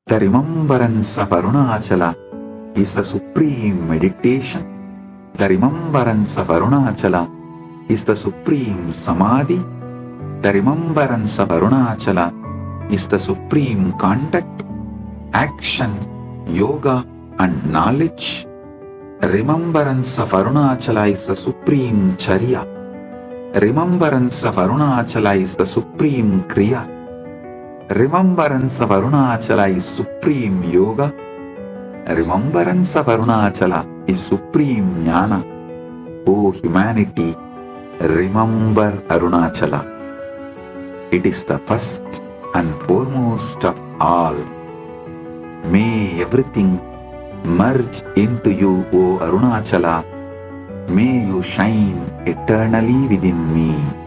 The remembrance of Arunachala is the supreme meditation. The remembrance of Arunachala is the supreme samadhi. The remembrance of Arunachala is the supreme conduct, action, yoga and knowledge. Remembrance of Arunachala is the supreme charya. Remembrance of Arunachala is the supreme kriya. Remembrance of Arunachala is supreme yoga. Remembrance of Arunachala is supreme jnana. O humanity, remember Arunachala. It is the first and foremost of all. May everything merge into you, O Arunachala. May you shine eternally within me.